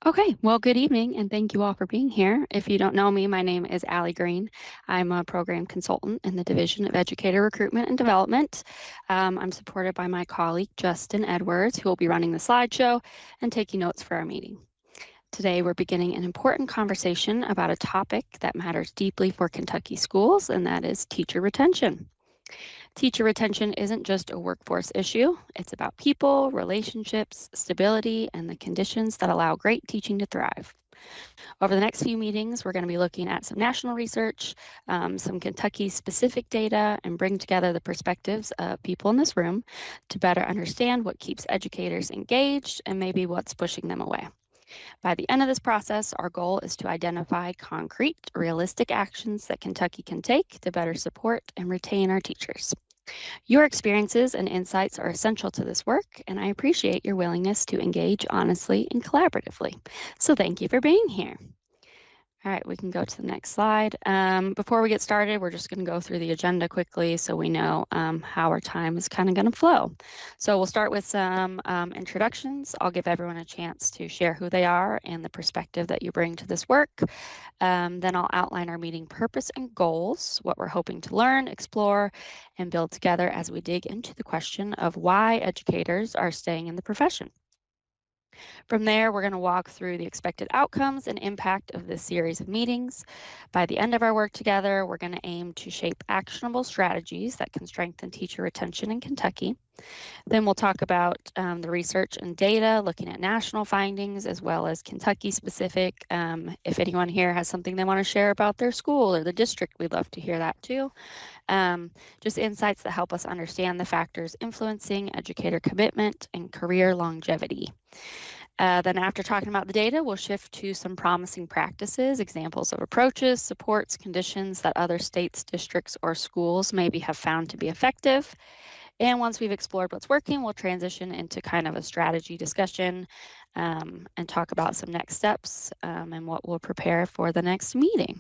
Okay, well, good evening, and thank you all for being here. If you don't know me, my name is Allie Green. I'm a program consultant in the Division of Educator Recruitment and Development. I'm supported by my colleague, Justin Edwards, who will be running the slideshow and taking notes for our meeting. Today, we're beginning an important conversation about a topic that matters deeply for Kentucky schools, and that is teacher retention. Teacher retention isn't just a workforce issue, it's about people, relationships, stability, and the conditions that allow great teaching to thrive. Over the next few meetings, we're going to be looking at some national research, some Kentucky specific data, and bring together the perspectives of people in this room to better understand what keeps educators engaged and maybe what's pushing them away. By the end of this process, our goal is to identify concrete, realistic actions that Kentucky can take to better support and retain our teachers. Your experiences and insights are essential to this work, and I appreciate your willingness to engage honestly and collaboratively. So thank you for being here. All right, we can go to the next slide. Before we get started, we're just going to go through the agenda quickly so we know how our time is kind of going to flow. So we'll start with some introductions. I'll give everyone a chance to share who they are and the perspective that you bring to this work. Then I'll outline our meeting purpose and goals, what we're hoping to learn, explore, and build together as we dig into the question of why educators are staying in the profession. From there, we're going to walk through the expected outcomes and impact of this series of meetings. By the end of our work together, we're going to aim to shape actionable strategies that can strengthen teacher retention in Kentucky. Then we'll talk about the research and data, looking at national findings as well as Kentucky specific. If anyone here has something they want to share about their school or the district, we'd love to hear that too. Just insights that help us understand the factors influencing educator commitment and career longevity. Then after talking about the data, we'll shift to some promising practices, examples of approaches, supports, conditions that other states, districts, or schools maybe have found to be effective. And once we've explored what's working, we'll transition into kind of a strategy discussion and talk about some next steps and what we'll prepare for the next meeting.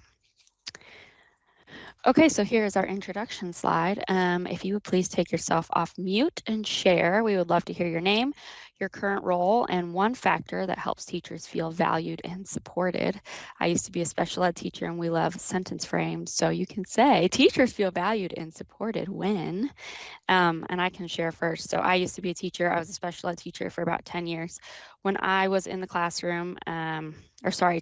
Okay, so here's our introduction slide. If you would please take yourself off mute and share, we would love to hear your name, your current role, and one factor that helps teachers feel valued and supported. I used to be a special ed teacher and we love sentence frames. So you can say, teachers feel valued and supported when, and I can share first. So I used to be a teacher. I was a special ed teacher for about 10 years. When I was in the classroom,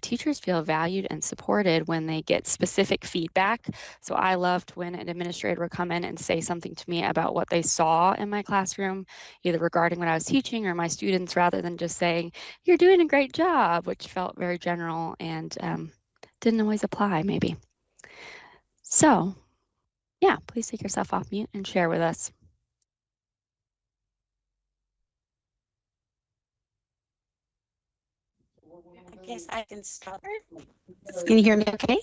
teachers feel valued and supported when they get specific feedback. So I loved when an administrator would come in and say something to me about what they saw in my classroom, either regarding what I was teaching or my students, rather than just saying, "You're doing a great job," which felt very general and didn't always apply, maybe. So, yeah, please take yourself off mute and share with us. I guess I can start. Can you hear me okay?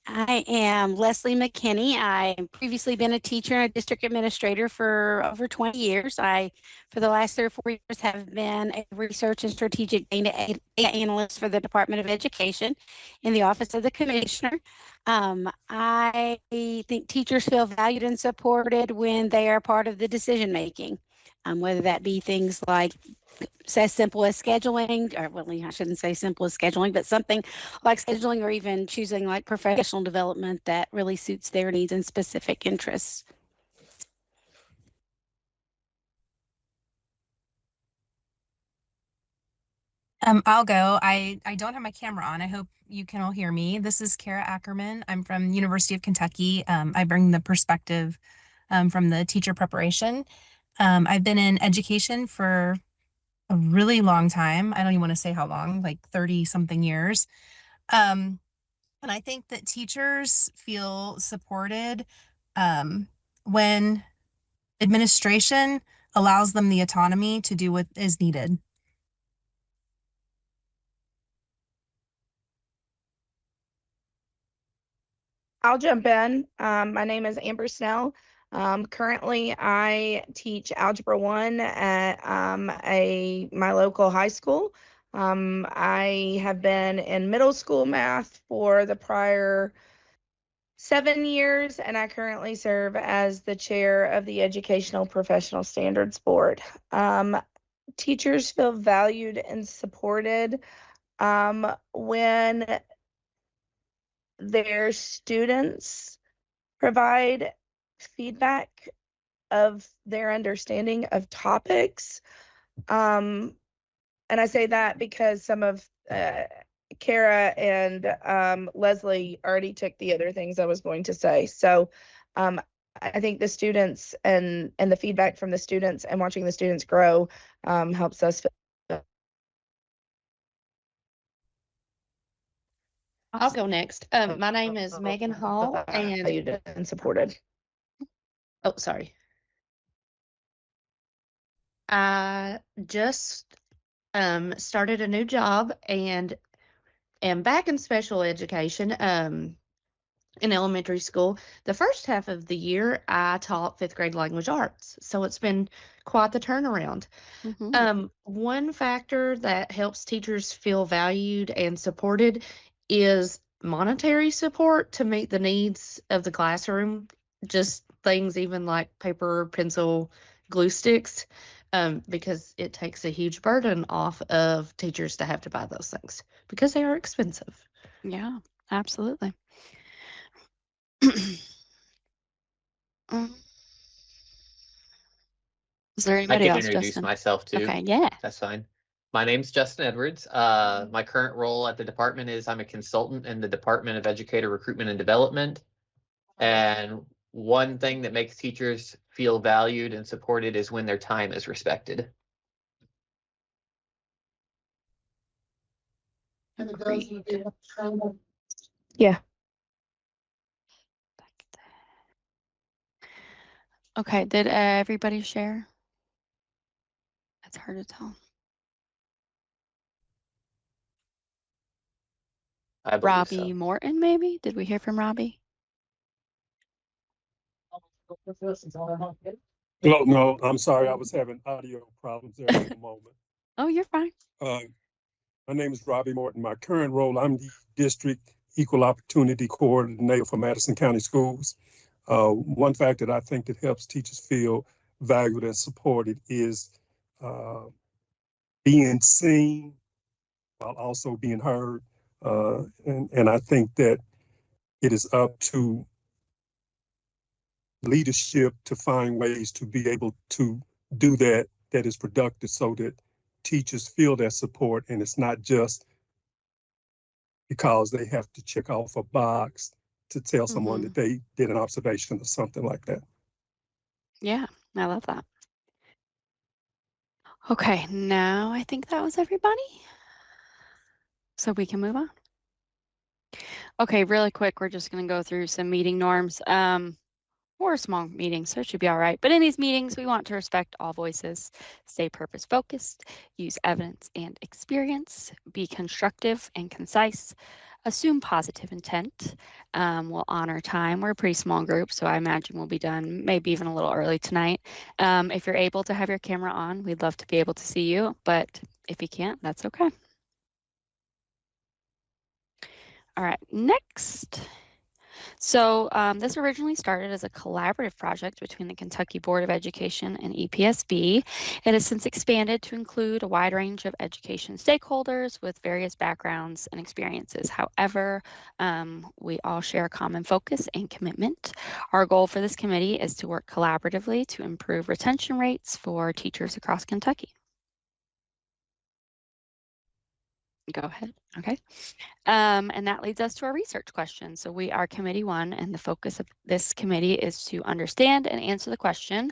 I am Leslie McKinney. I've previously been a teacher and a district administrator for over 20 years. For the last 3 or 4 years, have been a research and strategic data analyst for the Department of Education in the Office of the Commissioner. I think teachers feel valued and supported when they are part of the decision making, whether that be things like as simple as scheduling, or well, I shouldn't say simple as scheduling, but something like scheduling or even choosing like professional development that really suits their needs and specific interests. I'll go. I don't have my camera on. I hope you can all hear me. This is Kara Ackerman. I'm from University of Kentucky. I bring the perspective from the teacher preparation. I've been in education for a really long time. I don't even want to say how long, like 30 something years. Um, and I think that teachers feel supported when administration allows them the autonomy to do what is needed. I'll jump in. My name is Amber Snell. Currently, I teach Algebra 1 at my local high school. I have been in middle school math for the prior 7 years, and I currently serve as the chair of the Educational Professional Standards Board. teachers feel valued and supported when their students provide feedback of their understanding of topics. And I say that because some of Kara and Leslie already took the other things I was going to say. So I think the students and the feedback from the students and watching the students grow helps us feel. I'll go next. My name is Megan Hall, and valued and supported. oh, sorry. I just started a new job and am back in special education in elementary school. The first half of the year, I taught fifth grade language arts, so it's been quite the turnaround. One factor that helps teachers feel valued and supported is monetary support to meet the needs of the classroom. Just things even like paper, pencil, glue sticks, because it takes a huge burden off of teachers to have to buy those things because they are expensive. Yeah, absolutely. Is there I anybody can else, introduce Justin? myself too. Okay, yeah. That's fine. My name's Justin Edwards. My current role at the department is I'm a consultant in the Department of Educator Recruitment and Development. And one thing that makes teachers feel valued and supported is when their time is respected. Great. Yeah. Okay, did everybody share? It's hard to tell. I believe Robbie so. Morton, maybe? Did we hear from Robbie? No, I'm sorry. I was having audio problems there for a moment. Oh, you're fine. My name is Robbie Morton. My current role, I'm the District Equal Opportunity Coordinator for Madison County Schools. One fact that I think that helps teachers feel valued and supported is being seen while also being heard. And I think that it is up to leadership to find ways to be able to do that is productive so that teachers feel that support, and it's not just because they have to check off a box to tell someone that they did an observation or something like that. Yeah, I love that. Okay, now I think that was everybody. So we can move on. Okay, really quick, we're just going to go through some meeting norms. Or small meetings, so it should be all right. But in these meetings, we want to respect all voices, stay purpose focused, use evidence and experience, be constructive and concise, assume positive intent. We'll honor time. We're a pretty small group, so I imagine we'll be done maybe even a little early tonight. If you're able to have your camera on, we'd love to be able to see you, but if you can't, that's okay. All right, next. So this originally started as a collaborative project between the Kentucky Board of Education and EPSB. It has since expanded to include a wide range of education stakeholders with various backgrounds and experiences. However, we all share a common focus and commitment. Our goal for this committee is to work collaboratively to improve retention rates for teachers across Kentucky. Go ahead. Okay. And that leads us to our research question. So we are committee one, and the focus of this committee is to understand and answer the question,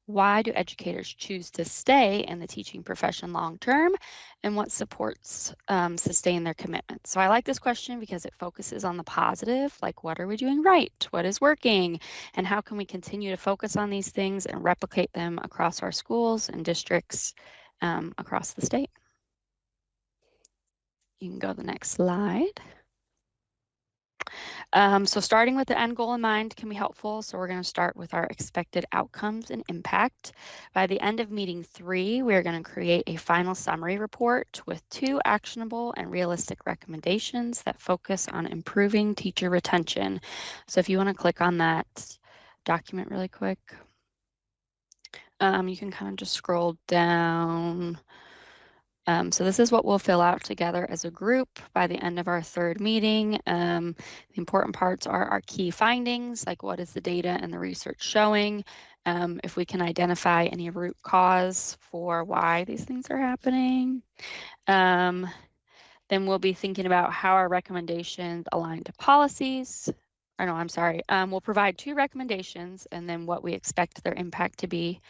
why do educators choose to stay in the teaching profession long term, and what supports sustain their commitment? So I like this question because it focuses on the positive, like what are we doing right, what is working, and how can we continue to focus on these things and replicate them across our schools and districts across the state. You can go to the next slide. So starting with the end goal in mind can be helpful. So we're going to start with our expected outcomes and impact. By the end of meeting 3, we're going to create a final summary report with 2 actionable and realistic recommendations that focus on improving teacher retention. So if you want to click on that document really quick. You can kind of just scroll down. So this is what we'll fill out together as a group by the end of our third meeting. The important parts are our key findings, like what is the data and the research showing, if we can identify any root cause for why these things are happening. Then we'll be thinking about how our recommendations align to policies. Or no, I'm sorry. We'll provide 2 recommendations and then what we expect their impact to be.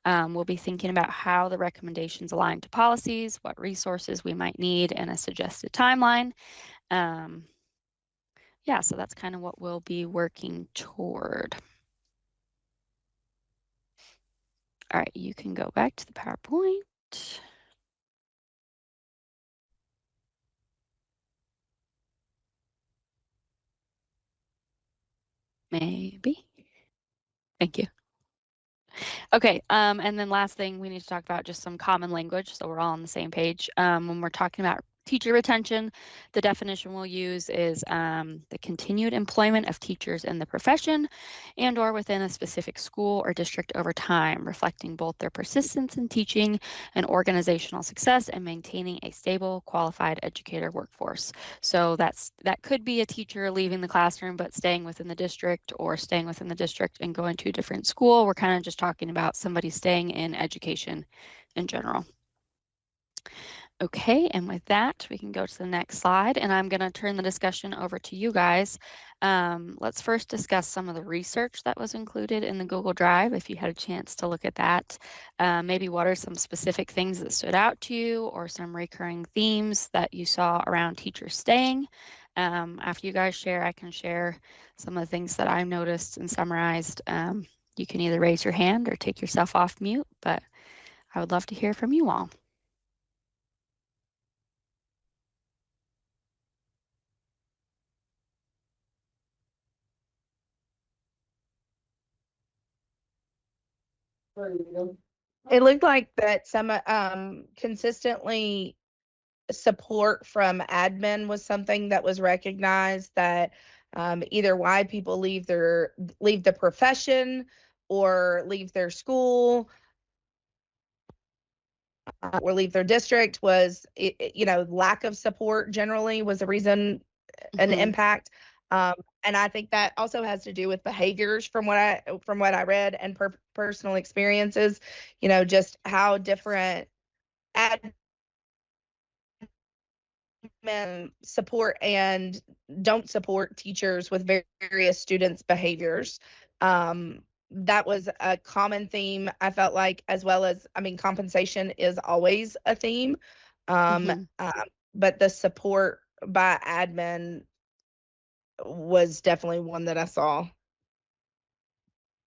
We'll be thinking about how the recommendations align to policies, what resources we might need, and a suggested timeline. Yeah, so that's kind of what we'll be working toward. All right, you can go back to the PowerPoint. Maybe. Thank you. Okay, and then last thing we need to talk about just some common language so we're all on the same page. When we're talking about teacher retention, the definition we'll use is the continued employment of teachers in the profession and or within a specific school or district over time, reflecting both their persistence in teaching and organizational success and maintaining a stable, qualified educator workforce. So that could be a teacher leaving the classroom but staying within the district, or staying within the district and going to a different school. We're kind of just talking about somebody staying in education in general. Okay, and with that, we can go to the next slide, and I'm going to turn the discussion over to you guys. Let's first discuss some of the research that was included in the Google Drive, if you had a chance to look at that. Maybe what are some specific things that stood out to you, or some recurring themes that you saw around teachers staying. After you guys share, I can share some of the things that I've noticed and summarized. You can either raise your hand or take yourself off mute, but I would love to hear from you all. It looked like that some consistently support from admin was something that was recognized, that either why people leave the profession or leave their school or leave their district was, lack of support generally was the reason, an impact. And I think that also has to do with behaviors from what I read, and personal experiences, just how different admin support and don't support teachers with various students' behaviors. That was a common theme, I felt like, as well as, compensation is always a theme. But the support by admin was definitely one that I saw.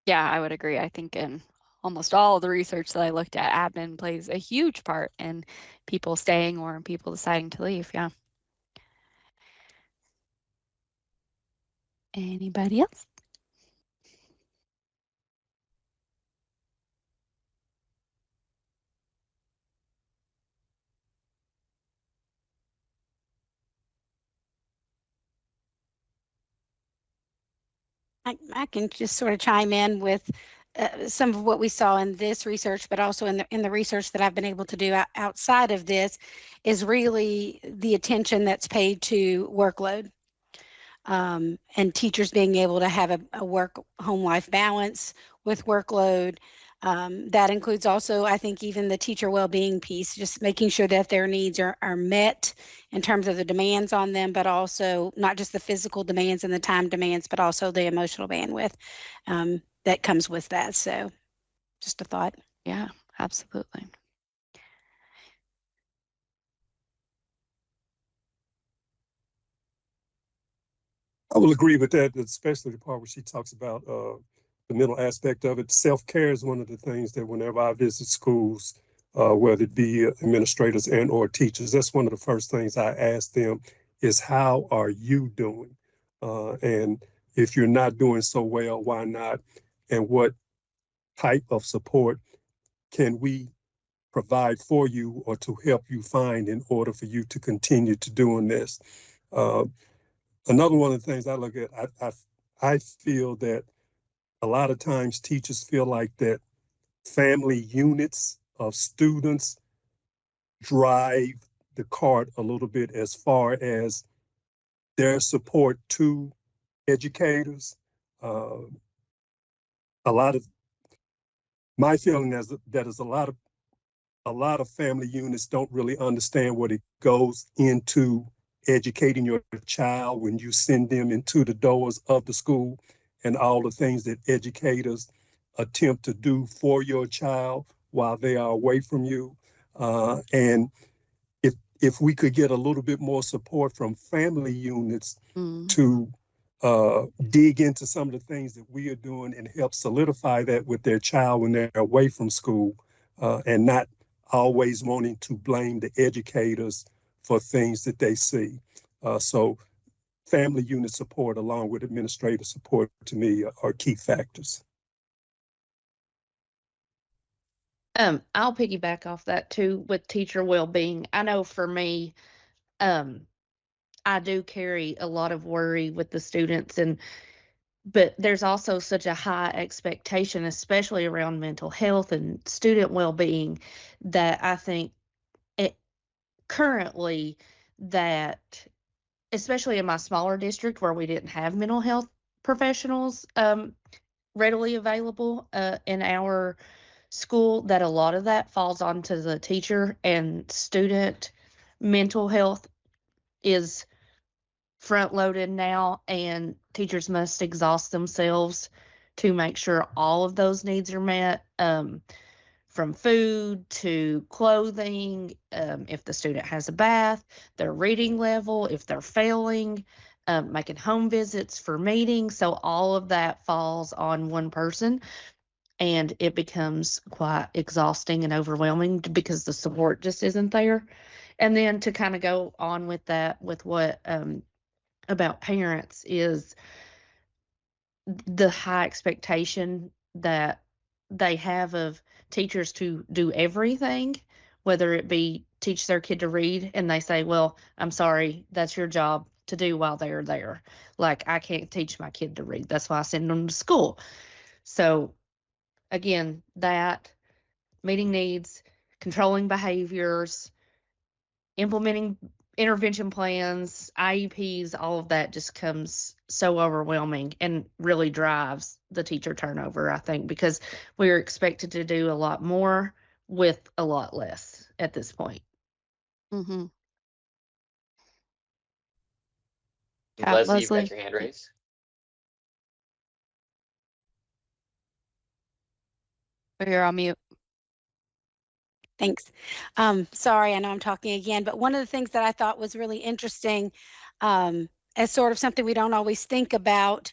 Yeah, I would agree. I think in almost all of the research that I looked at, admin plays a huge part in people staying or in people deciding to leave. Yeah. Anybody else? I can just sort of chime in with some of what we saw in this research, but also in the research that I've been able to do outside of this, is really the attention that's paid to workload, and teachers being able to have a work-home life balance with workload. That includes also, I think, even the teacher well-being piece, just making sure that their needs are met in terms of the demands on them, but also not just the physical demands and the time demands, but also the emotional bandwidth that comes with that. So just a thought. Yeah, absolutely. I will agree with that, especially the part where she talks about the mental aspect of it. Self-care is one of the things that whenever I visit schools, whether it be administrators and or teachers, that's one of the first things I ask them is, how are you doing? And if you're not doing so well, why not? And what type of support can we provide for you or to help you find in order for you to continue to doing this? Another one of the things I look at, I feel that a lot of times teachers feel like that family units of students drive the cart a little bit as far as their support to educators. A lot of my feeling is that is a lot of family units don't really understand what it goes into educating your child when you send them into the doors of the school, and all the things that educators attempt to do for your child while they are away from you. And if we could get a little bit more support from family units to dig into some of the things that we are doing and help solidify that with their child when they're away from school, and not always wanting to blame the educators for things that they see. So family unit support along with administrative support to me are key factors. I'll piggyback off that too with teacher well-being. I know for me, I do carry a lot of worry with the students, but there's also such a high expectation, especially around mental health and student well-being, that I think it currently that, especially in my smaller district where we didn't have mental health professionals readily available in our school, that a lot of that falls onto the teacher, and student mental health is front loaded now, and teachers must exhaust themselves to make sure all of those needs are met, from food to clothing, if the student has a bath, their reading level, if they're failing, making home visits for meetings. So all of that falls on one person, and it becomes quite exhausting and overwhelming because the support just isn't there. And then to kind of go on with that, with what about parents, is the high expectation that they have of teachers to do everything, whether it be teach their kid to read, and they say, well, I'm sorry, that's your job to do while they're there. Like, I can't teach my kid to read. That's why I send them to school. So again, that meeting needs, controlling behaviors, implementing intervention plans, IEPs, all of that just comes so overwhelming and really drives the teacher turnover, I think, because we're expected to do a lot more with a lot less at this point. Mm-hmm. Leslie, you've got Leslie. your hand raised. You're on mute. Thanks. Sorry, I know I'm talking again, but one of the things that I thought was really interesting, as sort of something we don't always think about,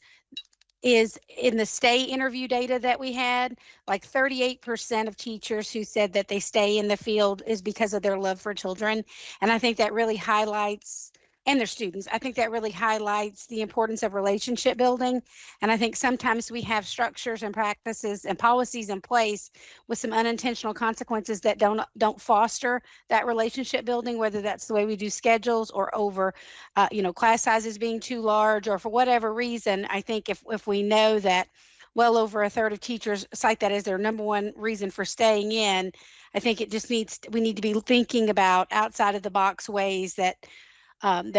is in the stay interview data that we had, like 38% of teachers who said that they stay in the field is because of their love for children. And I think that really highlights, and their students, I think that really highlights the importance of relationship building. And I think sometimes we have structures and practices and policies in place with some unintentional consequences that don't foster that relationship building, whether that's the way we do schedules or over class sizes being too large, or for whatever reason. I think if we know that well over a third of teachers cite that as their number one reason for staying in, I think it just we need to be thinking about outside of the box ways that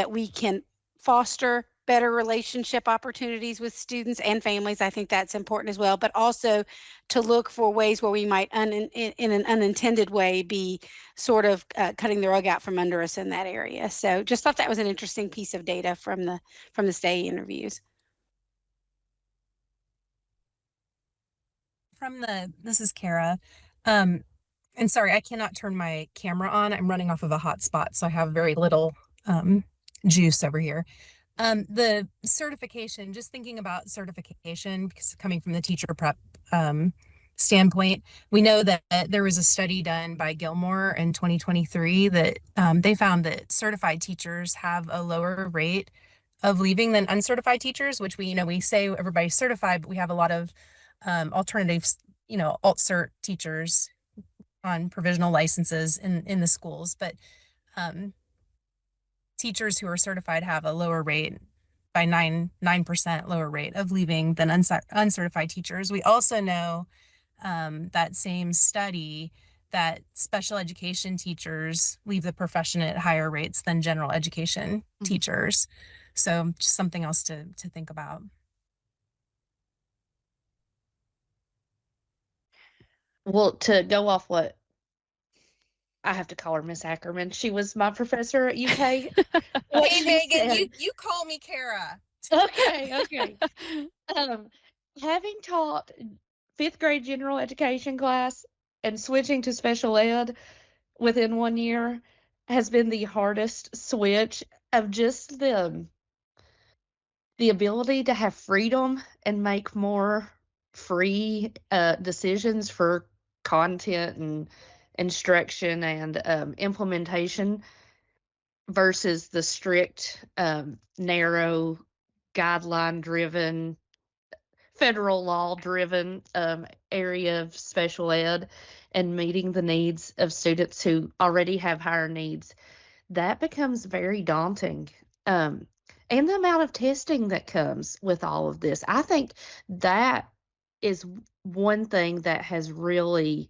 we can foster better relationship opportunities with students and families. I think that's important as well, but also to look for ways where we might, in an unintended way, be sort of cutting the rug out from under us in that area. So just thought that was an interesting piece of data from the stay interviews. This is Kara. And sorry, I cannot turn my camera on. I'm running off of a hotspot, so I have very little juice over here. The certification, just thinking about certification, because coming from the teacher prep standpoint, we know that there was a study done by Gilmore in 2023 that they found that certified teachers have a lower rate of leaving than uncertified teachers, which we say everybody's certified, but we have a lot of alternatives, alt-cert teachers on provisional licenses in the schools, but teachers who are certified have a lower rate, by 9% lower rate of leaving than uncertified teachers. We also know that same study that special education teachers leave the profession at higher rates than general education teachers. So just something else to think about. Well, to go off what I have to call her Miss Ackerman. She was my professor at UK. What Hey she Megan, said. you call me Kara. Okay. Um, having taught fifth grade general education class and switching to special ed within 1 year has been the hardest switch of just the ability to have freedom and make more free decisions for content and instruction and implementation versus the strict, narrow, guideline driven, federal law driven area of special ed and meeting the needs of students who already have higher needs. That becomes very daunting. Um, and the amount of testing that comes with all of this. I think that is one thing that has really,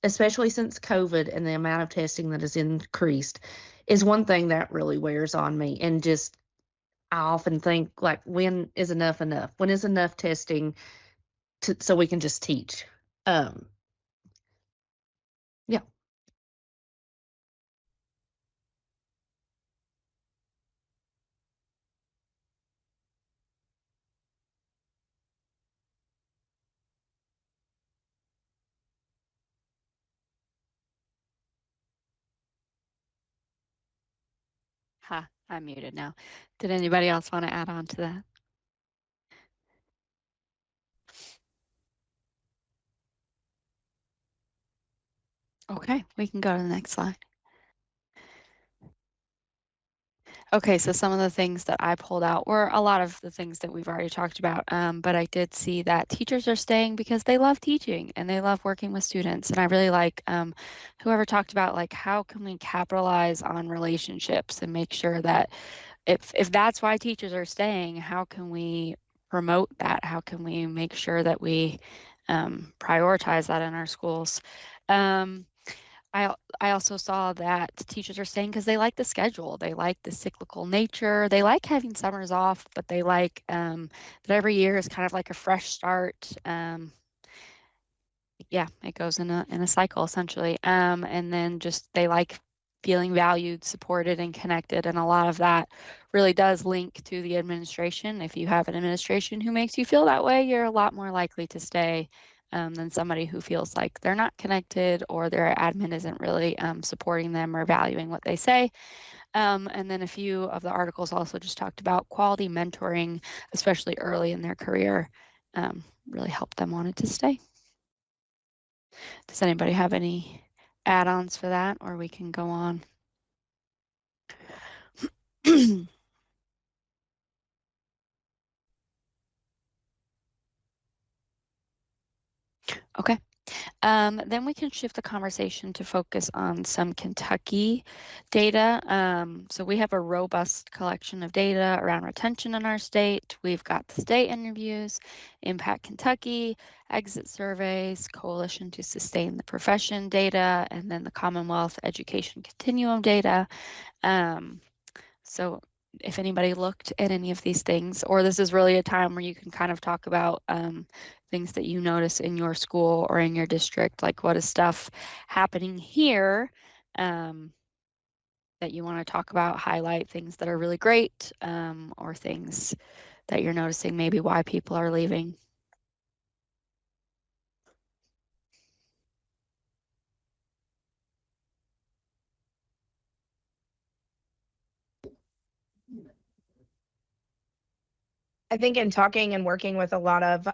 especially since COVID and the amount of testing that has increased, is one thing that really wears on me. And just, I often think, like, when is enough enough? When is enough testing so we can just teach? Um, yeah. Ha, I'm muted now. Did anybody else want to add on to that? Okay, we can go to the next slide. Okay, so some of the things that I pulled out were a lot of the things that we've already talked about, but I did see that teachers are staying because they love teaching and they love working with students. And I really like whoever talked about, like, how can we capitalize on relationships and make sure that if that's why teachers are staying, how can we promote that? How can we make sure that we prioritize that in our schools? I also saw that teachers are staying because they like the schedule. They like the cyclical nature. They like having summers off, but they like that every year is kind of like a fresh start. Yeah, it goes in a cycle essentially. And then just they like feeling valued, supported, and connected. And a lot of that really does link to the administration. If you have an administration who makes you feel that way, you're a lot more likely to stay than somebody who feels like they're not connected or their admin isn't really supporting them or valuing what they say. And then a few of the articles also just talked about quality mentoring, especially early in their career, really helped them want it to stay. Does anybody have any add-ons for that, or we can go on? Okay. Then we can shift the conversation to focus on some Kentucky data. So we have a robust collection of data around retention in our state. We've got the state interviews, Impact Kentucky, exit surveys, Coalition to Sustain the Profession data, and then the Commonwealth Education Continuum data. So if anybody looked at any of these things, or this is really a time where you can kind of talk about things that you notice in your school or in your district, like what is stuff happening here that you want to talk about, highlight things that are really great, or things that you're noticing maybe why people are leaving. I think in talking and working with a lot of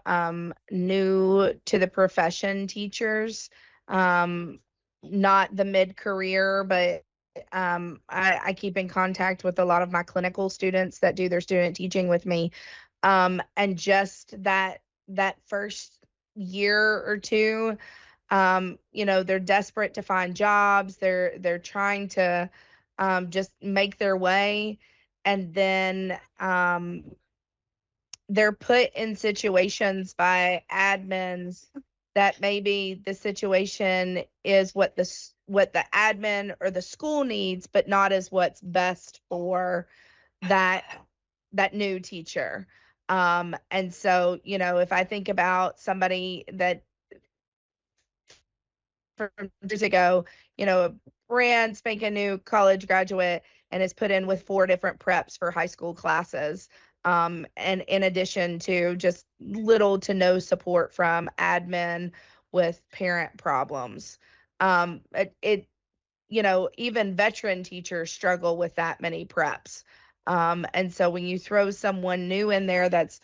new to the profession teachers, not the mid-career, but I keep in contact with a lot of my clinical students that do their student teaching with me. And just that first year or two, they're desperate to find jobs. They're trying to just make their way. And then they're put in situations by admins that maybe the situation is what the admin or the school needs, but not as what's best for that new teacher. And so, if I think about somebody that from years ago, a brand spanking new college graduate and is put in with 4 different preps for high school classes. And in addition to just little to no support from admin with parent problems. Even veteran teachers struggle with that many preps. And so when you throw someone new in there that's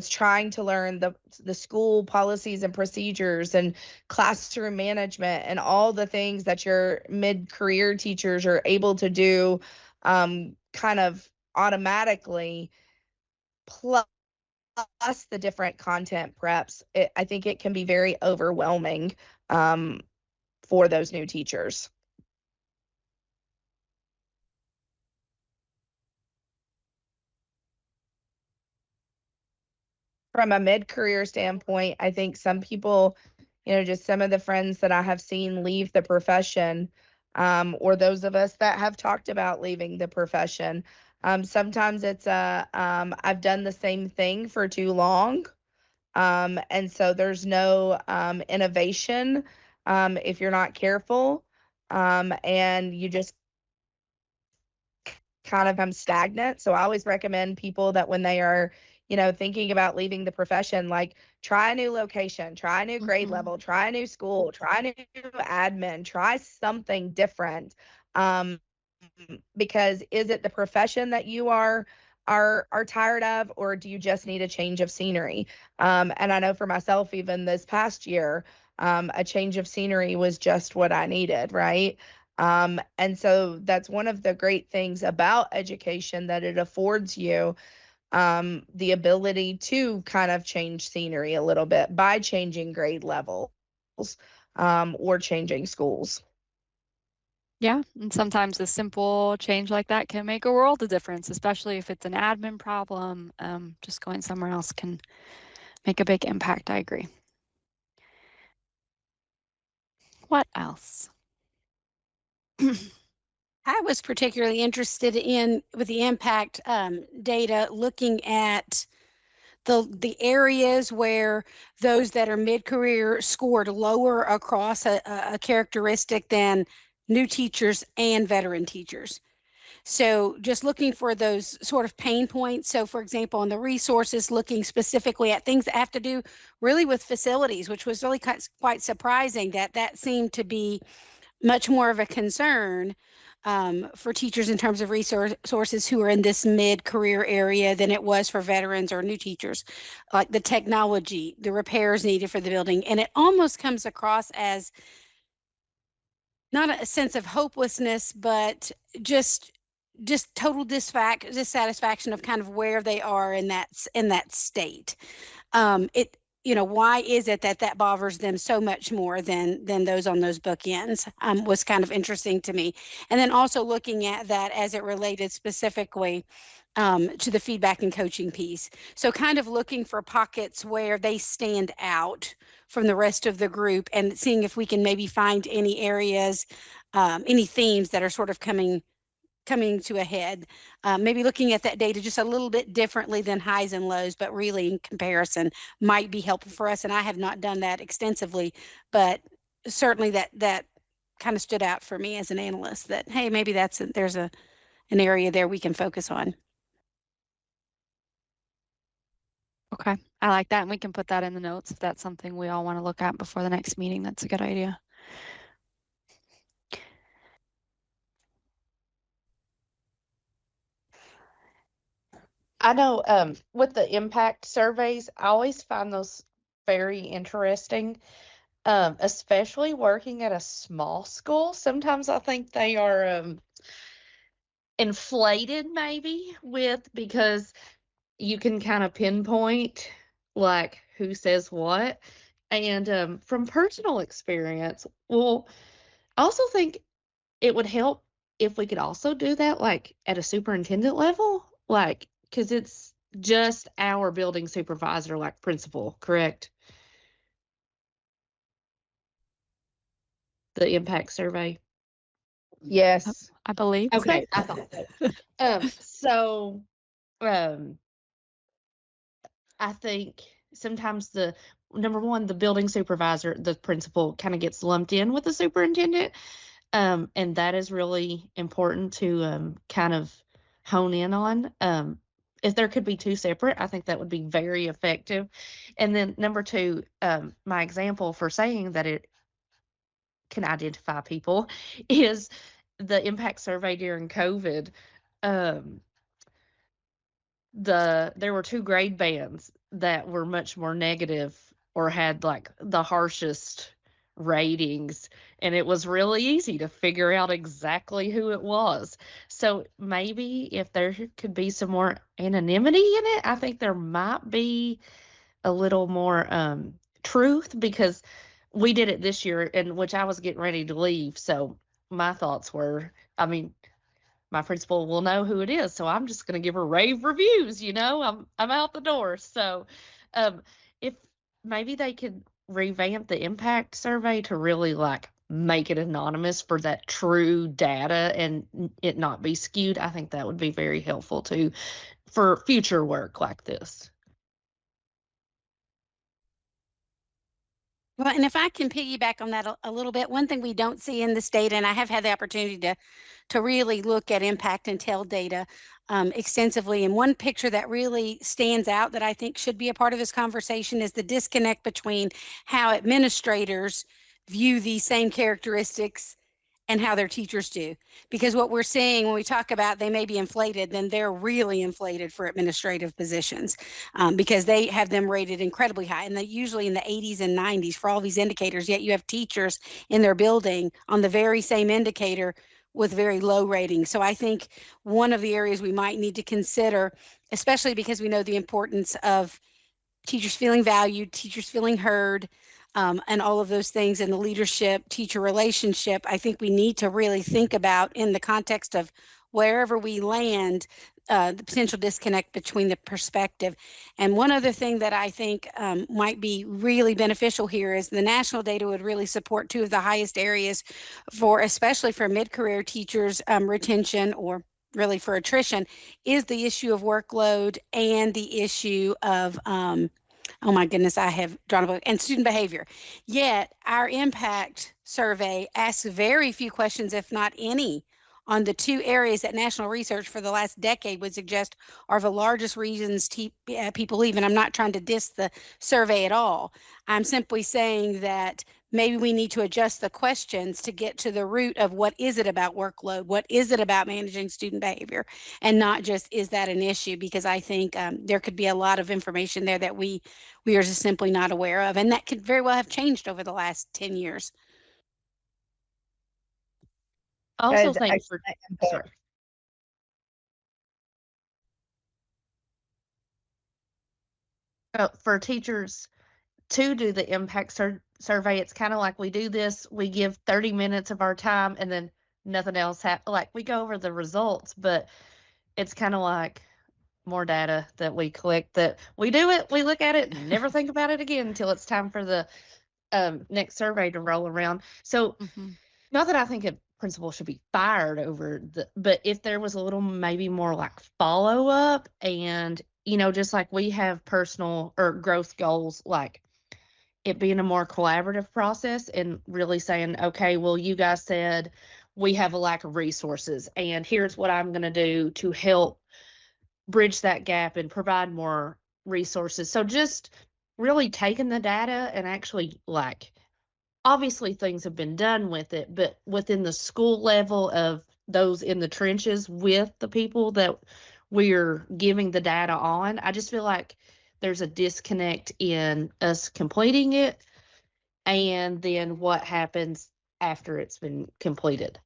trying to learn the school policies and procedures and classroom management and all the things that your mid-career teachers are able to do kind of automatically, plus the different content preps, I think it can be very overwhelming for those new teachers. From a mid-career standpoint, I think some people, just some of the friends that I have seen leave the profession, or those of us that have talked about leaving the profession. Sometimes it's I've done the same thing for too long. And so there's no innovation if you're not careful. And you just kind of become stagnant. So I always recommend people that when they are, thinking about leaving the profession, like try a new location, try a new grade level, try a new school, try a new admin, try something different. Because is it the profession that you are tired of, or do you just need a change of scenery? And I know for myself, even this past year, a change of scenery was just what I needed, right? And so that's one of the great things about education, that it affords you the ability to kind of change scenery a little bit by changing grade levels or changing schools. Yeah, and sometimes a simple change like that can make a world of difference, especially if it's an admin problem. Just going somewhere else can make a big impact. I agree. What else? I was particularly interested in with the impact data, looking at the areas where those that are mid-career scored lower across a characteristic than new teachers and veteran teachers. So just looking for those sort of pain points. So for example, on the resources, looking specifically at things that have to do really with facilities, which was really quite surprising that seemed to be much more of a concern for teachers in terms of resources who are in this mid-career area than it was for veterans or new teachers, like the technology, the repairs needed for the building. And it almost comes across as not a sense of hopelessness, but just total dissatisfaction of kind of where they are in that state. Why is it that bothers them so much more than those on those bookends, was kind of interesting to me. And then also looking at that as it related specifically to the feedback and coaching piece. So kind of looking for pockets where they stand out from the rest of the group and seeing if we can maybe find any areas, any themes that are sort of coming to a head. Maybe looking at that data just a little bit differently than highs and lows, but really in comparison might be helpful for us. And I have not done that extensively, but certainly that kind of stood out for me as an analyst, that, hey, maybe there's an area there we can focus on. Okay, I like that. And we can put that in the notes if that's something we all want to look at before the next meeting. That's a good idea. I know with the impact surveys, I always find those very interesting, especially working at a small school. Sometimes I think they are inflated maybe because you can kind of pinpoint like who says what. And from personal experience, well, I also think it would help if we could also do that like at a superintendent level, like, because it's just our building supervisor, like principal, correct? the impact survey? Yes. I believe. so. Okay, I thought so. Um, I think sometimes the number one, the building supervisor, the principal kind of gets lumped in with the superintendent. And that is really important to kind of hone in on. If there could be two separate, I think that would be very effective. And then number two, my example for saying that it can identify people is the impact survey during COVID. Um, there were two grade bands that were much more negative or had like the harshest ratings, and it was really easy to figure out exactly who it was. So maybe if there could be some more anonymity in it, I think there might be a little more truth, because we did it this year, in which I was getting ready to leave. So my thoughts were, I mean, my principal will know who it is, so I'm just going to give her rave reviews. I'm out the door. So if maybe they could revamp the impact survey to really like make it anonymous for that true data and it not be skewed, I think that would be very helpful too for future work like this. Well, and if I can piggyback on that a little bit, one thing we don't see in this data, and I have had the opportunity to really look at impact and tell data extensively. And one picture that really stands out that I think should be a part of this conversation is the disconnect between how administrators view these same characteristics and how their teachers do. Because what we're seeing when we talk about they may be inflated, then they're really inflated for administrative positions because they have them rated incredibly high, and they usually in the 80s and 90s for all these indicators, yet you have teachers in their building on the very same indicator with very low ratings. So I think one of the areas we might need to consider, especially because we know the importance of teachers feeling valued, teachers feeling heard, and all of those things in the leadership teacher relationship, I think we need to really think about in the context of wherever we land, the potential disconnect between the perspective. And one other thing that I think might be really beneficial here is the national data would really support two of the highest areas for, especially for mid-career teachers, retention, or really for attrition, is the issue of workload and the issue of oh my goodness, I have drawn a book, and student behavior. Yet our impact survey asks very few questions, if not any, on the two areas that national research for the last decade would suggest are the largest reasons people leave. And I'm not trying to diss the survey at all. I'm simply saying that maybe we need to adjust the questions to get to the root of what is it about workload? What is it about managing student behavior? And not just, is that an issue? Because I think there could be a lot of information there that we are just simply not aware of. And that could very well have changed over the last 10 years. I also think for teachers to do the impact survey, it's kind of like we do this, we give 30 minutes of our time and then nothing else happens. Like we go over the results, but it's kind of like more data that we collect, that we do it, we look at it, and never think about it again until it's time for the next survey to roll around. So not that I think a principal should be fired over but if there was a little maybe more like follow up, and just like we have personal or growth goals, like it being a more collaborative process and really saying, okay, well, you guys said we have a lack of resources, and here's what I'm going to do to help bridge that gap and provide more resources. So just really taking the data and actually, like, obviously things have been done with it, but within the school level of those in the trenches with the people that we're giving the data on, I just feel like there's a disconnect in us completing it and then what happens after it's been completed.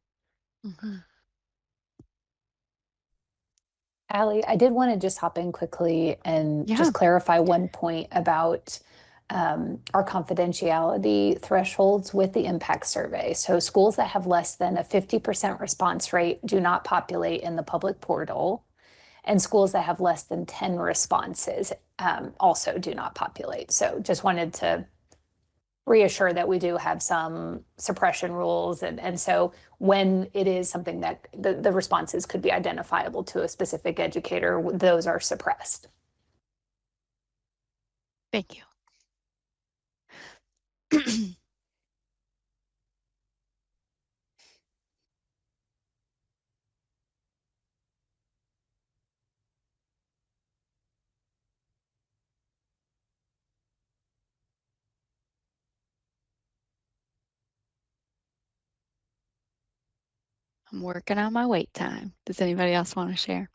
Allie, I did want to just hop in quickly and just clarify one point about our confidentiality thresholds with the impact survey. So schools that have less than a 50% response rate do not populate in the public portal, and schools that have less than 10 responses also do not populate. So just wanted to reassure that we do have some suppression rules. And so when it is something that the responses could be identifiable to a specific educator, those are suppressed. Thank you. I'm working on my wait time. Does anybody else want to share?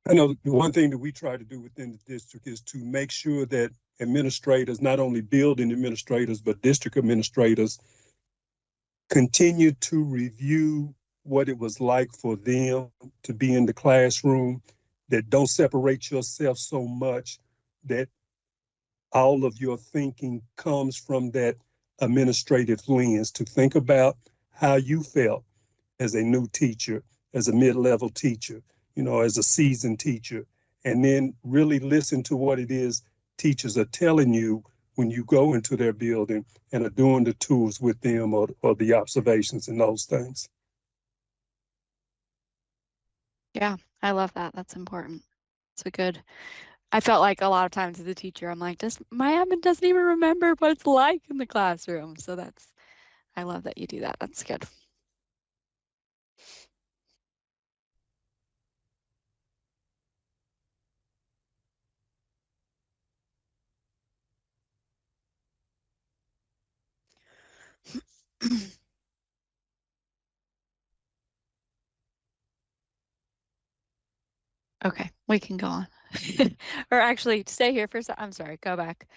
I know the one thing that we try to do within the district is to make sure that administrators, not only building administrators, but district administrators, continue to review what it was like for them to be in the classroom, that don't separate yourself so much that all of your thinking comes from that administrative lens, to think about how you felt as a new teacher, as a mid-level teacher, as a seasoned teacher, and then really listen to what it is teachers are telling you when you go into their building and are doing the tools with them, or the observations and those things. Yeah, I love that. That's important. It's a good, I felt like a lot of times as a teacher, I'm like, my admin doesn't even remember what it's like in the classroom. So I love that you do that. That's good. Okay, we can go on. Or actually stay here for a second. I'm sorry, go back.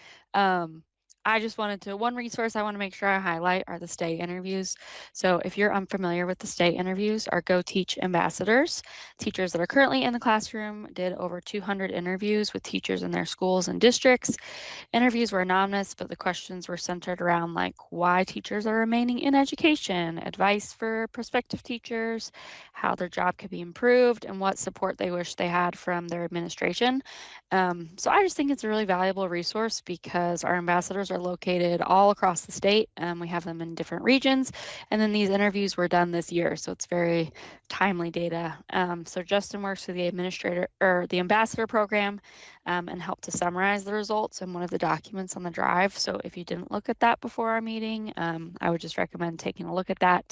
I just wanted to, one resource I want to make sure I highlight are the STAY interviews. So if you're unfamiliar with the STAY interviews, our Go Teach ambassadors, teachers that are currently in the classroom, did over 200 interviews with teachers in their schools and districts. Interviews were anonymous, but the questions were centered around like why teachers are remaining in education, advice for prospective teachers, how their job could be improved, and what support they wish they had from their administration. So I just think it's a really valuable resource because our ambassadors are located all across the state. We have them in different regions, and then these interviews were done this year, so it's very timely data. So Justin works with the administrator or the ambassador program and helped to summarize the results in one of the documents on the drive. So if you didn't look at that before our meeting, I would just recommend taking a look at that.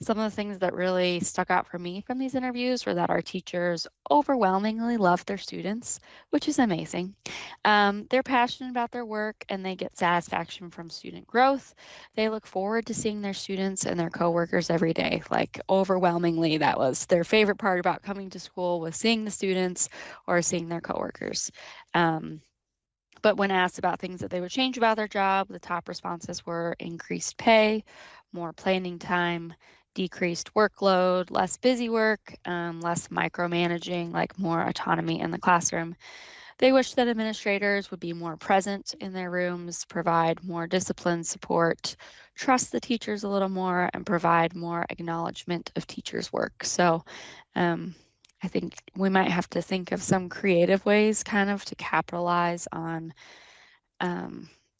Some of the things that really stuck out for me from these interviews were that our teachers overwhelmingly love their students, which is amazing. They're passionate about their work and they get satisfaction from student growth. They look forward to seeing their students and their coworkers every day. Like overwhelmingly, that was their favorite part about coming to school, was seeing the students or seeing their coworkers. But when asked about things that they would change about their job, the top responses were increased pay, more planning time, decreased workload, less busy work, less micromanaging, like more autonomy in the classroom. They wish that administrators would be more present in their rooms, provide more discipline support, trust the teachers a little more, and provide more acknowledgement of teachers' work. So I think we might have to think of some creative ways kind of to capitalize on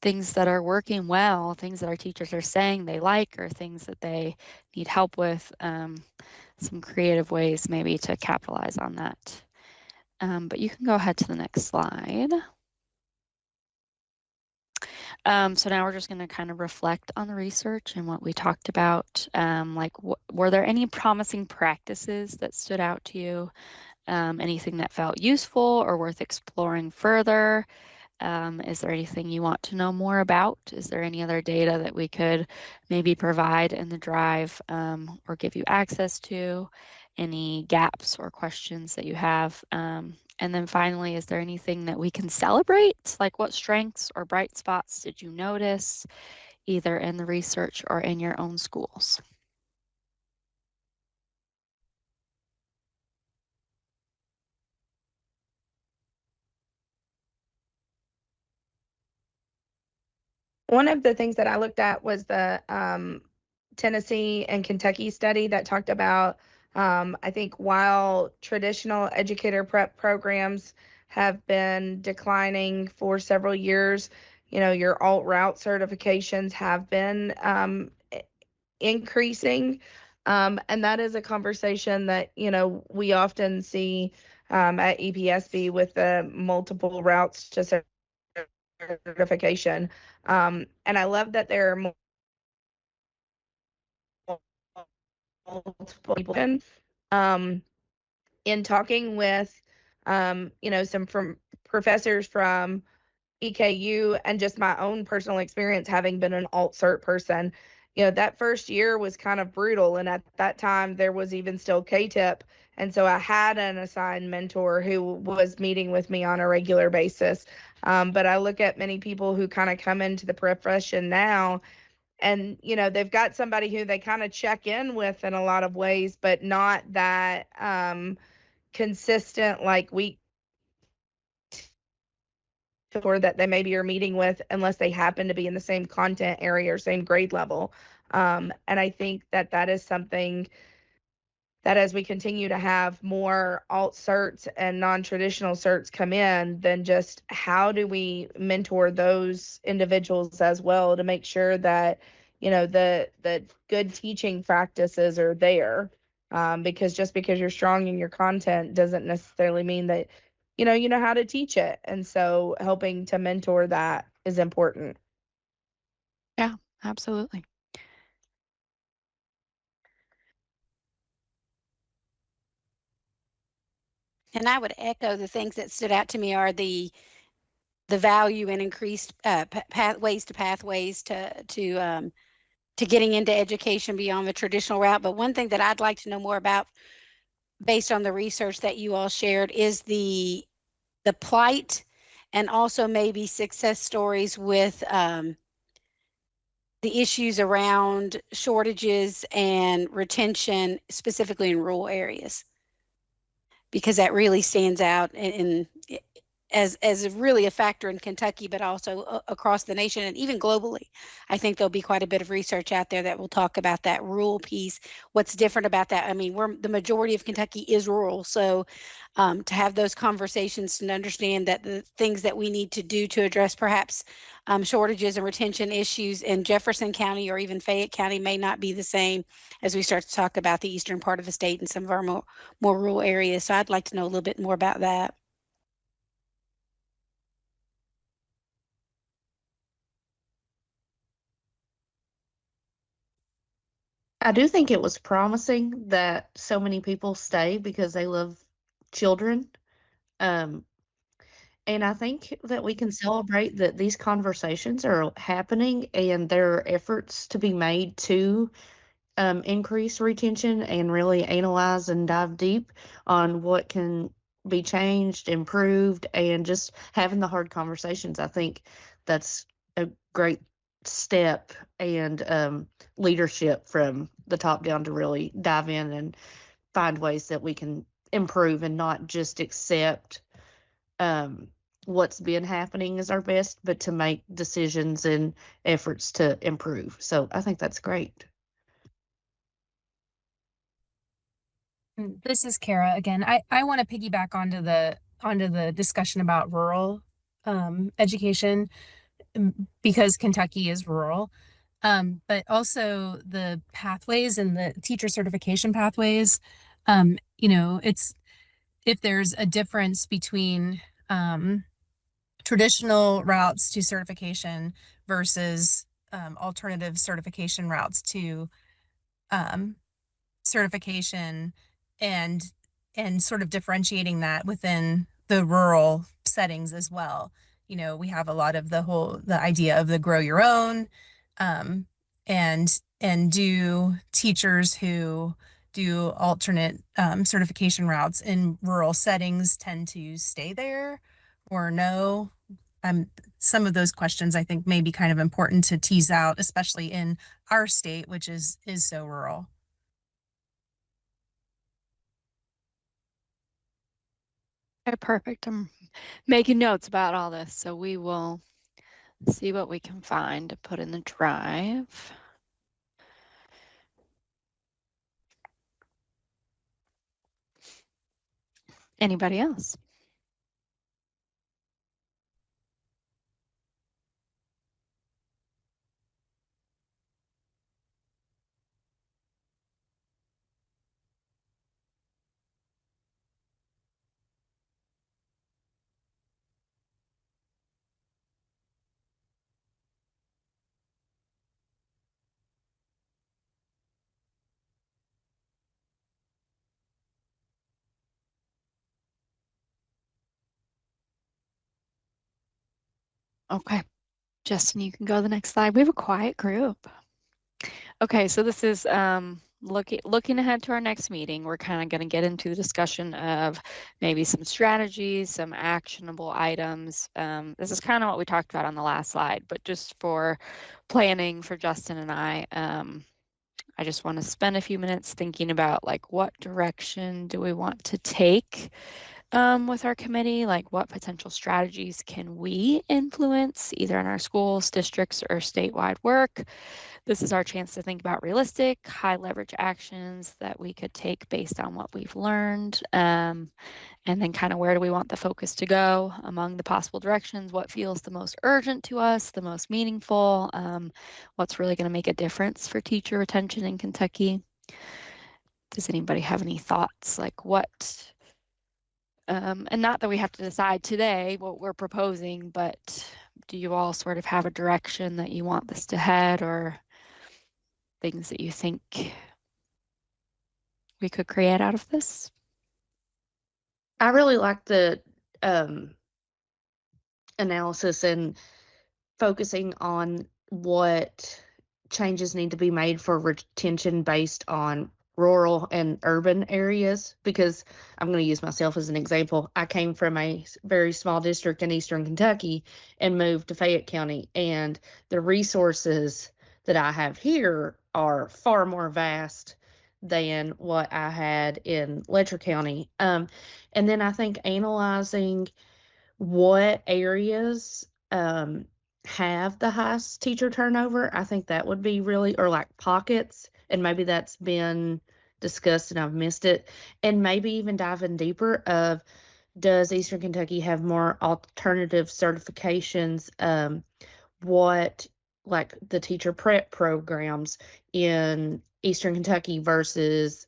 things that are working well, things that our teachers are saying they like, or things that they need help with, some creative ways maybe to capitalize on that. But you can go ahead to the next slide. So now we're just going to kind of reflect on the research and what we talked about. Like, were there any promising practices that stood out to you? Anything that felt useful or worth exploring further? Is there anything you want to know more about? Is there any other data that we could maybe provide in the drive or give you access to? Any gaps or questions that you have? And then finally, is there anything that we can celebrate? Like what strengths or bright spots did you notice, either in the research or in your own schools? One of the things that I looked at was the Tennessee and Kentucky study that talked about I think while traditional educator prep programs have been declining for several years, your alt route certifications have been increasing. And that is a conversation that, we often see at EPSB with the multiple routes to certification. And I love that there are multiple people. Um, in talking with, some from professors from EKU and just my own personal experience having been an alt cert person, that first year was kind of brutal. And at that time, there was even still KTIP. And so I had an assigned mentor who was meeting with me on a regular basis. But I look at many people who kind of come into the profession now and, they've got somebody who they kind of check in with in a lot of ways, but not that consistent, like week or that they maybe are meeting with unless they happen to be in the same content area or same grade level. And I think that that is something that as we continue to have more alt certs and non-traditional certs come in, then just how do we mentor those individuals as well to make sure that, the good teaching practices are there. Because just because you're strong in your content doesn't necessarily mean that, you know how to teach it. And so helping to mentor that is important. Yeah, absolutely. And I would echo the things that stood out to me are the value and increased pathways to getting into education beyond the traditional route. But one thing that I'd like to know more about, based on the research that you all shared, is the plight and also maybe success stories with the issues around shortages and retention, specifically in rural areas, because that really stands out as really a factor in Kentucky, but also across the nation and even globally. I think there'll be quite a bit of research out there that will talk about that rural piece. What's different about that? I mean, the majority of Kentucky is rural, so to have those conversations and understand that the things that we need to do to address perhaps shortages and retention issues in Jefferson County or even Fayette County may not be the same as we start to talk about the eastern part of the state and some of our more rural areas. So I'd like to know a little bit more about that. I do think it was promising that so many people stay because they love children. Um, and I think that we can celebrate that these conversations are happening and there are efforts to be made to increase retention and really analyze and dive deep on what can be changed, improved, and just having the hard conversations. I think that's a great step and leadership from the top down to really dive in and find ways that we can improve and not just accept what's been happening as our best, but to make decisions and efforts to improve. So I think that's great. This is Kara again. I want to piggyback onto the discussion about rural education because Kentucky is rural. But also the pathways and the teacher certification pathways. It's if there's a difference between traditional routes to certification versus alternative certification routes to certification and sort of differentiating that within the rural settings as well. We have a lot of the idea of the grow your own, and do teachers who do alternate certification routes in rural settings tend to stay there or no? Some of those questions I think may be kind of important to tease out, especially in our state, which is so rural. Okay, perfect. I'm making notes about all this, so we will see what we can find to put in the drive. Anybody else? Okay, Justin, you can go to the next slide. We have a quiet group. Okay, so this is looking ahead to our next meeting. We're kind of going to get into the discussion of maybe some strategies, some actionable items. This is kind of what we talked about on the last slide, but just for planning for Justin and I just want to spend a few minutes thinking about like what direction do we want to take with our committee, like what potential strategies can we influence either in our schools, districts, or statewide work. This is our chance to think about realistic, high leverage actions that we could take based on what we've learned. And then kind of where do we want the focus to go among the possible directions, what feels the most urgent to us, the most meaningful, what's really going to make a difference for teacher retention in Kentucky. Does anybody have any thoughts like what, and not that we have to decide today what we're proposing, but do you all sort of have a direction that you want this to head or things that you think we could create out of this? I really like the analysis and focusing on what changes need to be made for retention based on rural and urban areas, because I'm going to use myself as an example. I came from a very small district in Eastern Kentucky and moved to Fayette County, and the resources that I have here are far more vast than what I had in Letcher County. And then I think analyzing what areas have the highest teacher turnover, I think that would be really, or like pockets, and maybe that's been discussed and I've missed it, and maybe even diving deeper of, does Eastern Kentucky have more alternative certifications? What, like the teacher prep programs in Eastern Kentucky versus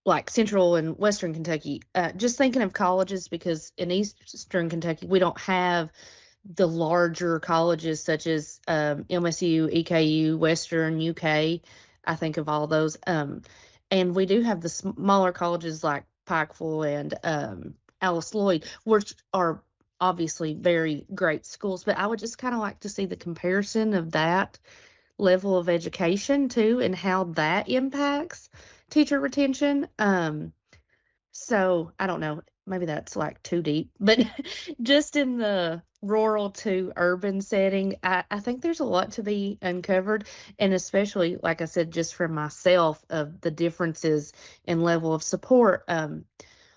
like Central and Western Kentucky. Just thinking of colleges, because in Eastern Kentucky, we don't have the larger colleges such as MSU, EKU, Western, UK. I think of all those. And we do have the smaller colleges like Pikeville and Alice Lloyd, which are obviously very great schools. But I would just kind of like to see the comparison of that level of education too, and how that impacts teacher retention. So I don't know, maybe that's like too deep, but just in the rural to urban setting, I think there's a lot to be uncovered. And especially, like I said, just for myself, of the differences in level of support,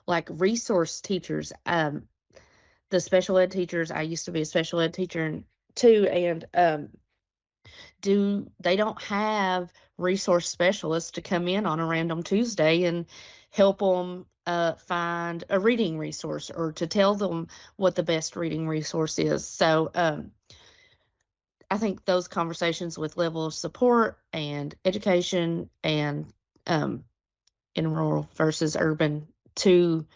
like resource teachers, the special ed teachers. I used to be a special ed teacher too, and they don't have resource specialists to come in on a random Tuesday and help them find a reading resource, or to tell them what the best reading resource is. So I think those conversations with level of support and education and in rural versus urban, to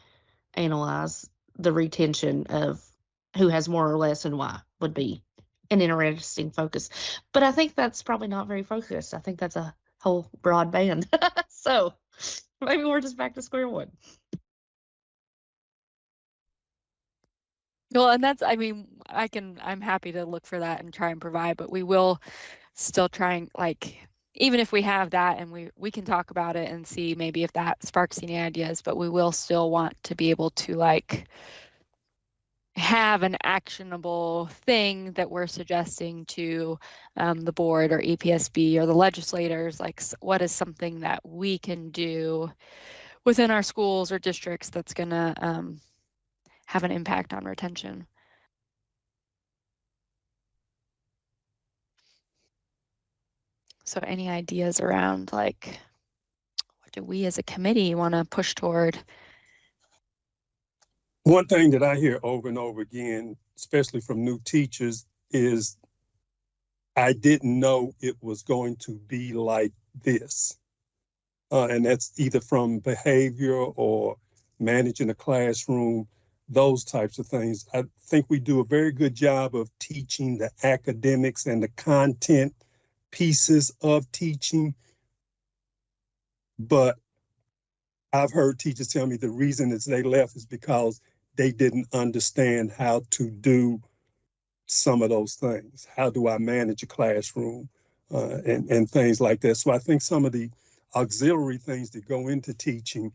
analyze the retention of who has more or less and why, would be an interesting focus. But I think that's probably not very focused. I think that's a whole broad band. So maybe we're just back to square one. Well, and that's, I mean, I'm happy to look for that and try and provide, but we will still try and like, even if we have that and we can talk about it and see maybe if that sparks any ideas, but we will still want to be able to like have an actionable thing that we're suggesting to the board or EPSB or the legislators, like what is something that we can do within our schools or districts that's going to have an impact on retention. So any ideas around like do we as a committee want to push toward? One thing that I hear over and over again, especially from new teachers, is I didn't know it was going to be like this. And that's either from behavior or managing a classroom, those types of things. I think we do a very good job of teaching the academics and the content pieces of teaching. But I've heard teachers tell me the reason is they left is because they didn't understand how to do some of those things. How do I manage a classroom and things like that? So I think some of the auxiliary things that go into teaching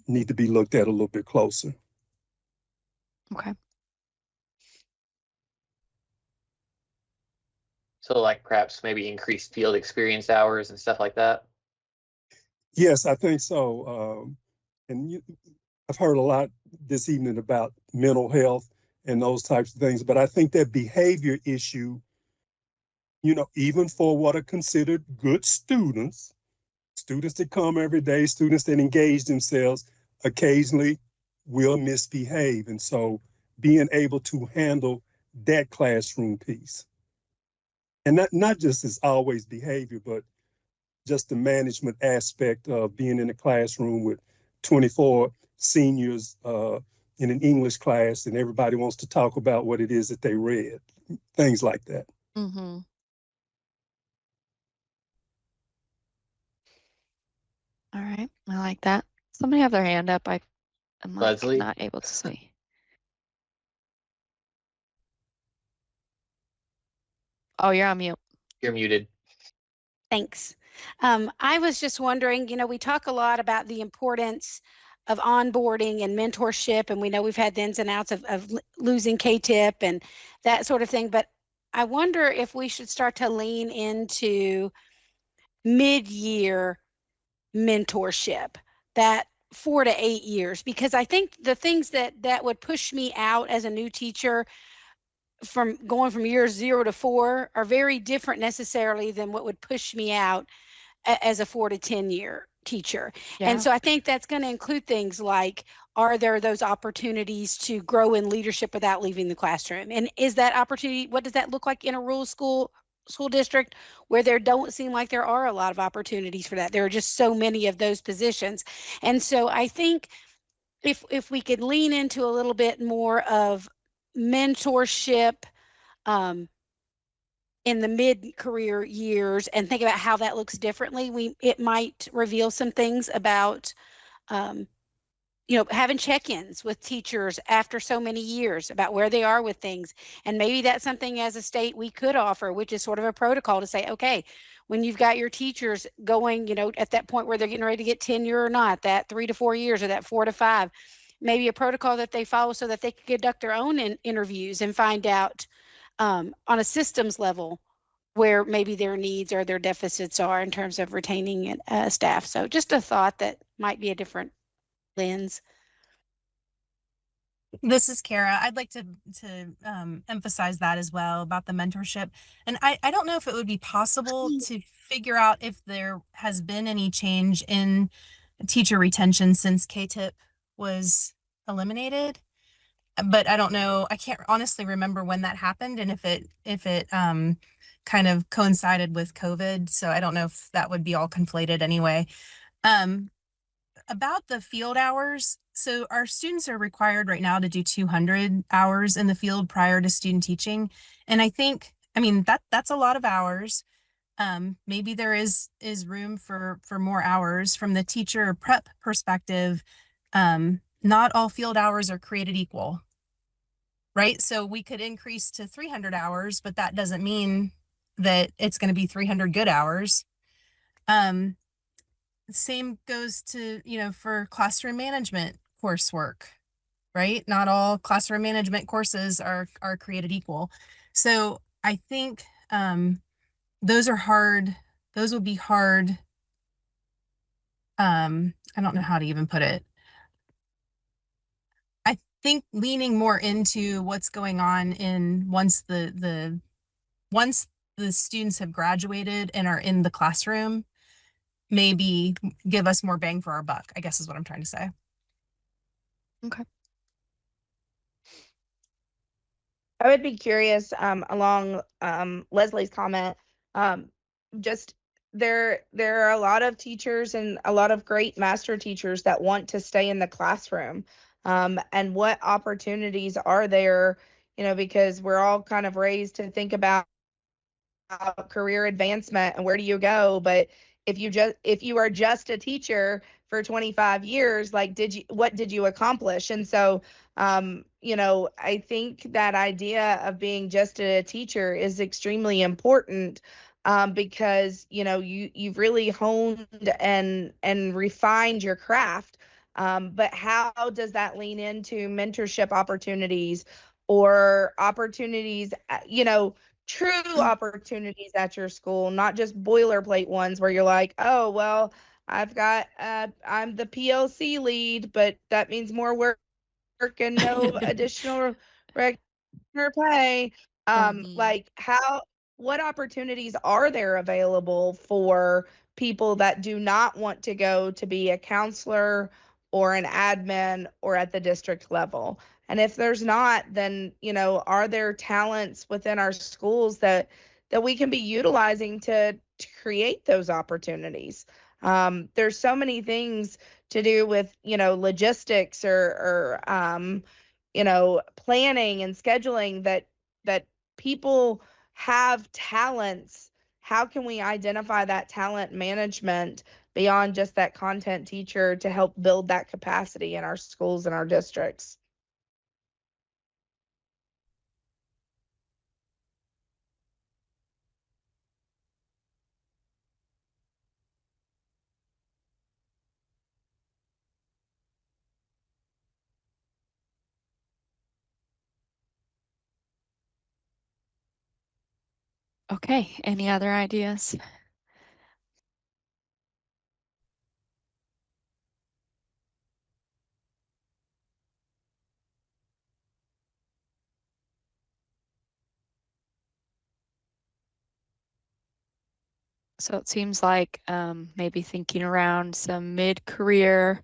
need to be looked at a little bit closer. Okay. So like perhaps maybe increased field experience hours and stuff like that? Yes, I think so. I've heard a lot this evening about mental health and those types of things, but I think that behavior issue, even for what are considered good students that come every day, students that engage themselves, occasionally will misbehave. And so being able to handle that classroom piece. And not just as always behavior, but just the management aspect of being in a classroom with 24 seniors in an English class, and everybody wants to talk about what it is that they read, things like that. Mm-hmm. All right, I like that. Somebody have their hand up. I'm Leslie? not able to see. Oh, you're on mute. You're muted. Thanks. I was just wondering, we talk a lot about the importance of onboarding and mentorship, and we know we've had the ins and outs of losing KTIP and that sort of thing, but I wonder if we should start to lean into mid-year mentorship, that 4 to 8 years, because I think the things that would push me out as a new teacher from going from years 0 to 4 are very different necessarily than what would push me out as a 4 to 10 year teacher. Yeah. And so I think that's going to include things like, are there those opportunities to grow in leadership without leaving the classroom? And is that opportunity, what does that look like in a rural school district where there don't seem like there are a lot of opportunities for that? There are just so many of those positions. And so I think if we could lean into a little bit more of mentorship in the mid-career years and think about how that looks differently, it might reveal some things about having check-ins with teachers after so many years about where they are with things. And maybe that's something as a state we could offer, which is sort of a protocol to say, okay, when you've got your teachers going, at that point where they're getting ready to get tenure or not, that 3 to 4 years or that 4 to 5, maybe a protocol that they follow so that they can conduct their own interviews and find out on a systems level where maybe their needs or their deficits are in terms of retaining staff. So just a thought that might be a different lens. This is Kara. I'd like to emphasize that as well about the mentorship. And I don't know if it would be possible to figure out if there has been any change in teacher retention since KTIP was eliminated. But I don't know. I can't honestly remember when that happened and if it kind of coincided with COVID. So I don't know if that would be all conflated anyway. About the field hours, so our students are required right now to do 200 hours in the field prior to student teaching. And I mean, that's a lot of hours. Maybe there is room for more hours. From the teacher prep perspective. Not all field hours are created equal, right? So we could increase to 300 hours, but that doesn't mean that it's going to be 300 good hours. Same goes to, for classroom management coursework, right? Not all classroom management courses are created equal. So I think those are hard. Those would be hard. I don't know how to even put it. I think leaning more into what's going on once the students have graduated and are in the classroom, maybe give us more bang for our buck, I guess is what I'm trying to say. Okay. I would be curious, along Leslie's comment, just there are a lot of teachers and a lot of great master teachers that want to stay in the classroom. And what opportunities are there, because we're all kind of raised to think about career advancement and where do you go, but if you are just a teacher for 25 years, like what did you accomplish? And so I think that idea of being just a teacher is extremely important, because you've really honed and refined your craft, but how does that lean into mentorship opportunities or opportunities, true opportunities at your school, not just boilerplate ones where you're like, oh, well, I'm the PLC lead, but that means more work and no additional regular pay. Like what opportunities are there available for people that do not want to go to be a counselor or an admin or at the district level? And if there's not, then, are there talents within our schools that we can be utilizing to create those opportunities? There's so many things to do with, logistics or planning and scheduling that people have talents. How can we identify that talent management beyond just that content teacher to help build that capacity in our schools and our districts? Okay, any other ideas? So it seems like maybe thinking around some mid-career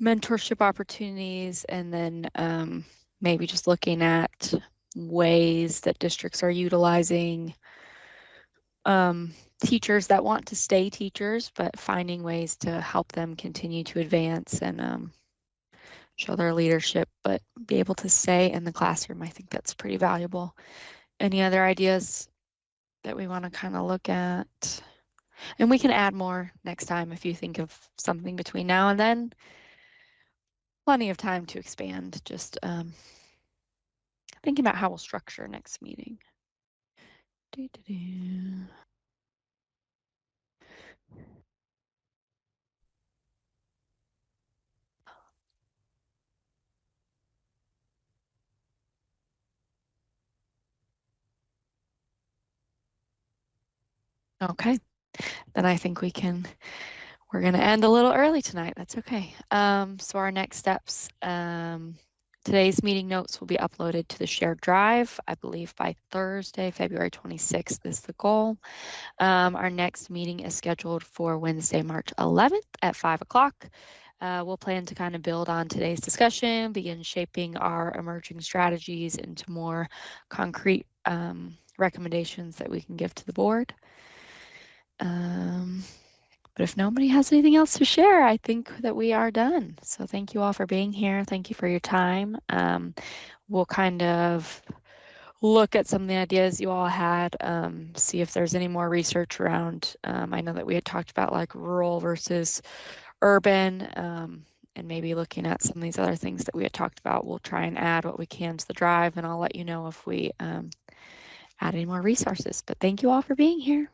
mentorship opportunities, and then maybe just looking at ways that districts are utilizing teachers that want to stay teachers, but finding ways to help them continue to advance and show their leadership, but be able to stay in the classroom. I think that's pretty valuable. Any other ideas that we want to kind of look at? And we can add more next time if you think of something between now and then. Plenty of time to expand, just thinking about how we'll structure next meeting. Okay, then I think we're going to end a little early tonight. That's okay. So our next steps, today's meeting notes will be uploaded to the shared drive, I believe by Thursday, February 26th is the goal. Our next meeting is scheduled for Wednesday, March 11th at 5 o'clock. We'll plan to kind of build on today's discussion, begin shaping our emerging strategies into more concrete recommendations that we can give to the board. But if nobody has anything else to share, I think that we are done. So thank you all for being here. Thank you for your time. We'll kind of look at some of the ideas you all had, see if there's any more research around. I know that we had talked about like rural versus urban, and maybe looking at some of these other things that we had talked about. We'll try and add what we can to the drive, and I'll let you know if we add any more resources. But thank you all for being here.